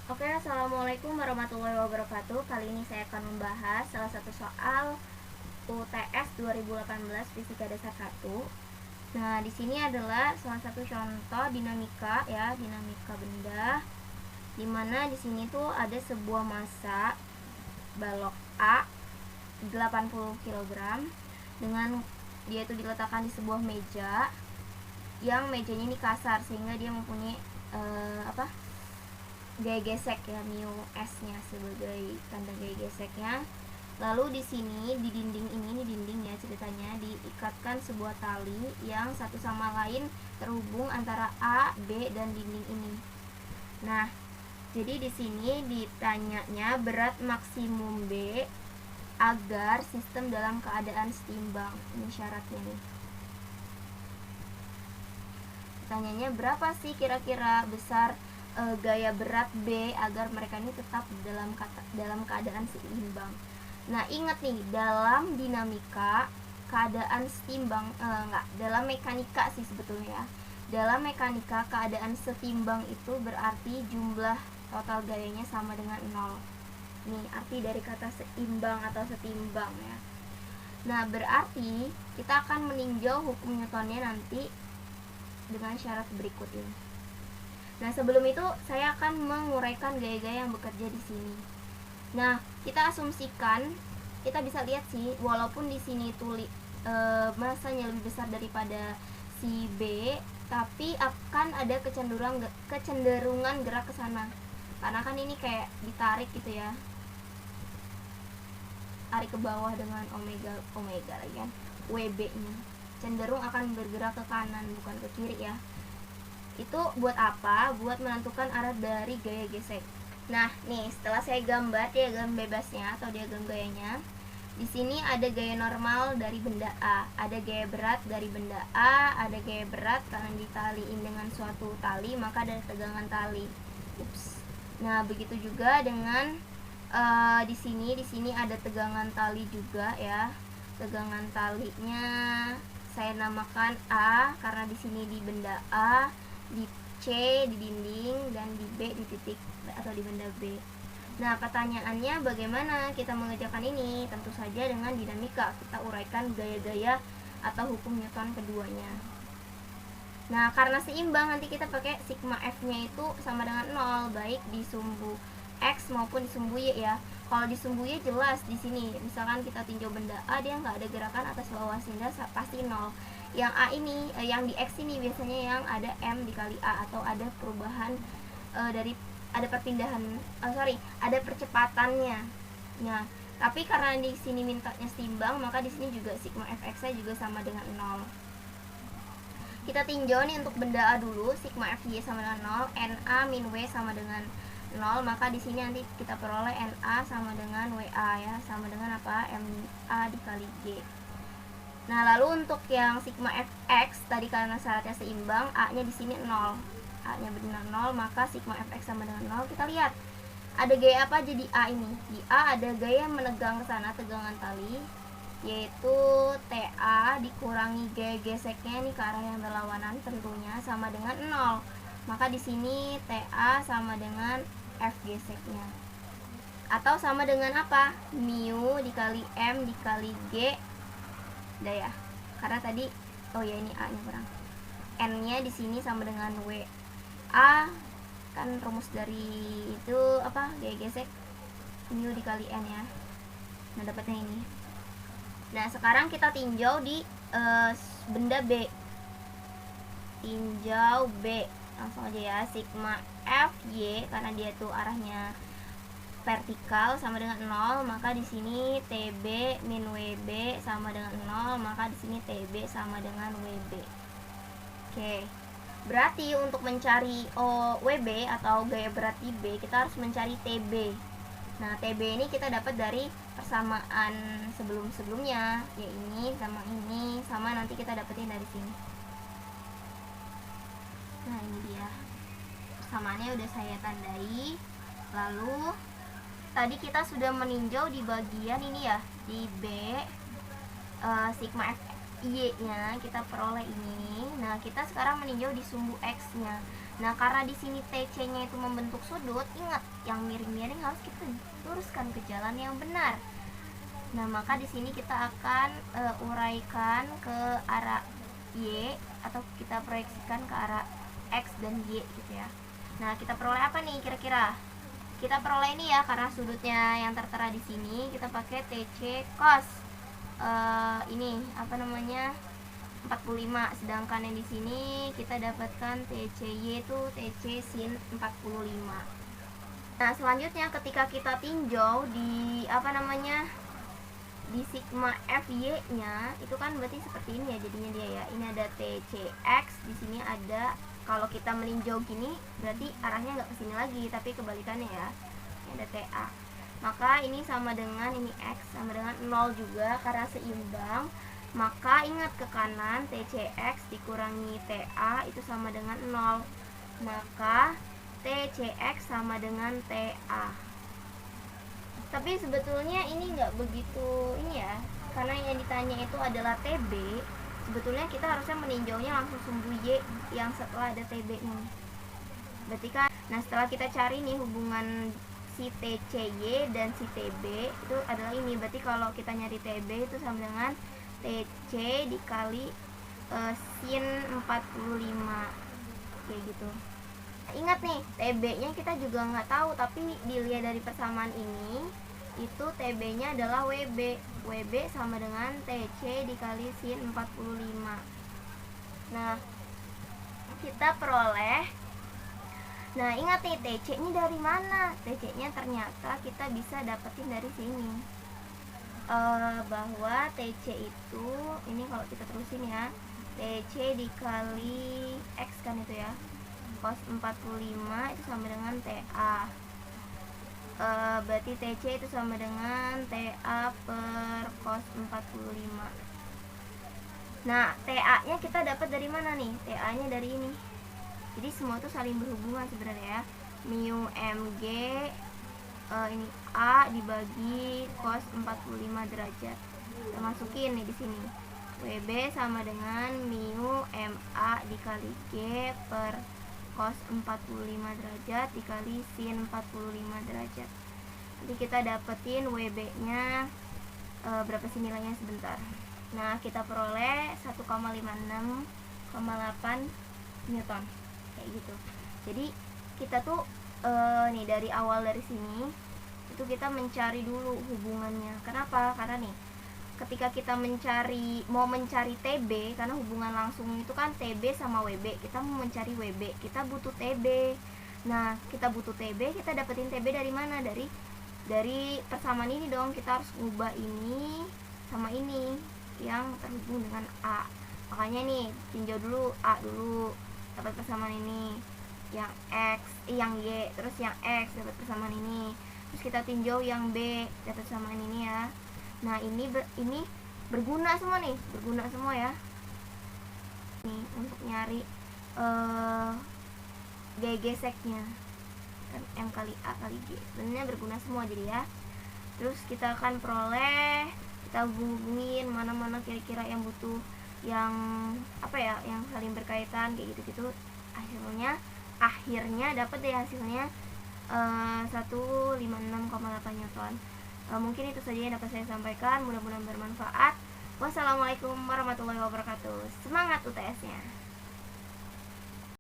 Oke, assalamualaikum warahmatullahi wabarakatuh. Kali ini saya akan membahas salah satu soal UTS 2018 Fisika Dasar 1. Nah, di sini adalah salah satu contoh dinamika ya, dinamika benda. Dimana di sini tuh ada sebuah massa balok A 80 kg dengan dia itu diletakkan di sebuah meja yang mejanya ini kasar sehingga dia mempunyai gaya gesek ya, mu s nya sebagai tanda gaya geseknya. Lalu di sini di dinding ini, di dindingnya ceritanya diikatkan sebuah tali yang satu sama lain terhubung antara A, B dan dinding ini. Nah, jadi di sini ditanyanya berat maksimum B agar sistem dalam keadaan seimbang. Ini syaratnya nih. Tanyanya berapa sih kira-kira besar gaya berat B agar mereka ini tetap dalam keadaan seimbang. Nah, ingat nih, dalam dinamika keadaan setimbang dalam mekanika sih sebetulnya. Dalam mekanika keadaan setimbang itu berarti jumlah total gayanya sama dengan 0. Nih, arti dari kata seimbang atau setimbang ya. Nah, berarti kita akan meninjau hukum Newtonnya nanti dengan syarat berikut ini. Nah, sebelum itu saya akan menguraikan gaya-gaya yang bekerja di sini. Nah, kita asumsikan, kita bisa lihat sih, walaupun di sini masanya lebih besar daripada si B, tapi akan ada kecenderungan gerak ke sana. Karena kan ini kayak ditarik gitu ya. Tarik ke bawah dengan omega lagi kan, WB-nya. Cenderung akan bergerak ke kanan bukan ke kiri ya. Itu buat apa? Buat menentukan arah dari gaya gesek. Nah, nih setelah saya gambar diagram bebasnya atau diagram gayanya, di sini ada gaya normal dari benda A, ada gaya berat dari benda A, ada gaya berat karena ditaliin dengan suatu tali maka ada tegangan tali. Ups. Nah, begitu juga dengan di sini ada tegangan tali juga ya. Tegangan talinya saya namakan A karena di sini di benda A, di C di dinding, dan di B di titik atau di benda B. Nah, pertanyaannya bagaimana kita mengerjakan ini? Tentu saja dengan dinamika. Kita uraikan gaya-gaya atau hukum Newton keduanya. Nah, karena seimbang nanti kita pakai sigma F-nya itu sama dengan 0 baik di sumbu X maupun di sumbu Y ya. Kalau di sumbu Y jelas di sini, misalkan kita tinjau benda A, dia nggak ada gerakan atas bawah sehingga pasti 0. Yang A ini, yang di X ini biasanya yang ada M dikali A atau ada perubahan ada perpindahan, ada percepatannya. Nah, tapi karena di sini mintanya seimbang, maka di sini juga sigma Fx-nya juga sama dengan 0. Kita tinjau nih untuk benda A dulu, sigma Fy sama dengan 0, Na min W sama dengan 0, maka di sini nanti kita peroleh Na sama dengan Wa ya, sama dengan apa? Ma dikali G. Nah, lalu untuk yang sigma Fx tadi karena syaratnya seimbang, A-nya di sini 0. A-nya benar 0, maka sigma Fx sama dengan 0. Kita lihat ada gaya apa aja di A ini. Di A ada gaya menegang ke sana, tegangan tali, yaitu TA dikurangi gaya geseknya ini ke arah yang berlawanan tentunya sama dengan 0. Maka di sini TA sama dengan F geseknya. Atau sama dengan apa? Mu dikali M dikali G. Udah ya. Karena tadi ini A-nya kurang. N-nya di sini sama dengan W. A kan rumus dari itu apa? Gaya gesek mu dikali N ya. Nah, dapatnya ini. Nah, sekarang kita tinjau di benda B. Tinjau B. Langsung aja ya, sigma Fy karena dia tuh arahnya vertikal sama dengan 0, maka di sini TB min WB sama dengan 0, maka di sini TB sama dengan WB. Oke. Berarti untuk mencari WB atau gaya berat di B, kita harus mencari TB. Nah, TB ini kita dapat dari persamaan sebelum-sebelumnya, ya ini sama ini, sama nanti kita dapetin dari sini. Nah, ini dia. Persamaannya udah saya tandai. Lalu tadi kita sudah meninjau di bagian ini ya, di B sigma Y-nya kita peroleh ini. Nah, kita sekarang meninjau di sumbu X-nya. Nah, karena di sini TC-nya itu membentuk sudut, ingat yang miring-miring harus kita luruskan ke jalan yang benar. Nah, maka di sini kita akan uraikan ke arah Y atau kita proyeksikan ke arah X dan Y gitu ya. Nah, kita peroleh apa nih kira-kira? Kita peroleh ini ya, karena sudutnya yang tertera di sini kita pakai TC cos ini apa namanya 45, sedangkan yang di sini kita dapatkan TCY itu TC sin 45. Nah, selanjutnya ketika kita tinjau di apa namanya di sigma FY-nya itu kan berarti seperti ini ya jadinya dia ya. Ini ada TCX, di sini ada, kalau kita meninjau gini berarti arahnya nggak ke sini lagi tapi kebalikannya ya. Ini ada TA. Maka ini sama dengan ini X sama dengan 0 juga karena seimbang. Maka ingat ke kanan TCX dikurangi TA itu sama dengan 0. Maka TCX sama dengan TA. Tapi sebetulnya ini nggak begitu ini ya, karena yang ditanya itu adalah TB. Sebetulnya kita harusnya meninjaunya langsung sumbu Y yang setelah ada TB nya. Berarti kan, nah setelah kita cari nih hubungan si TCY dan si TB itu adalah ini. Berarti kalau kita nyari TB itu sama dengan TC dikali sin 45 kayak gitu. Ingat nih, TB-nya kita juga nggak tahu, tapi dilihat dari persamaan ini, itu TB-nya adalah WB. WB sama dengan TC dikali sin 45. Nah, kita peroleh. Nah, ingat nih, TC-nya dari mana? TC-nya ternyata kita bisa dapetin dari sini. Bahwa TC itu, ini kalau kita terusin ya, TC dikali X kan itu ya. Cos 45 itu sama dengan TA. Berarti TC itu sama dengan TA per cos 45. Nah, TA nya kita dapat dari mana nih? TA nya dari ini. Jadi semua itu saling berhubungan sebenarnya ya. Mu MG ini A dibagi cos 45 derajat. Kita masukin nih di sini. WB sama dengan mu MA dikali G per cos 45 derajat dikali sin 45 derajat. Nanti kita dapetin WB nya berapa sih nilainya sebentar. Nah, kita peroleh 1,56,8 Newton kayak gitu. Jadi kita tuh nih dari awal dari sini itu kita mencari dulu hubungannya. Kenapa? Karena nih ketika kita mau mencari TB, karena hubungan langsung itu kan TB sama WB, kita mau mencari WB, kita butuh TB. Nah, kita butuh TB, kita dapetin TB dari mana? Dari persamaan ini dong. Kita harus ubah ini sama ini yang terhubung dengan A. Makanya nih, tinjau dulu A dulu, dapat persamaan ini. Yang X, yang Y, terus yang X dapat persamaan ini. Terus kita tinjau yang B, dapat persamaan ini ya. Nah, ini berguna semua nih, berguna semua ya. Nih untuk nyari G geseknya kan M kali A kali G. Sebenarnya berguna semua jadi ya. Terus kita akan peroleh, kita hubungin mana-mana kira-kira yang butuh, yang apa ya, yang saling berkaitan kayak gitu-gitu. Akhirnya dapat deh hasilnya 156,8 Newton. Mungkin itu saja yang dapat saya sampaikan, mudah-mudahan bermanfaat. Wassalamualaikum warahmatullahi wabarakatuh. Semangat UTS-nya.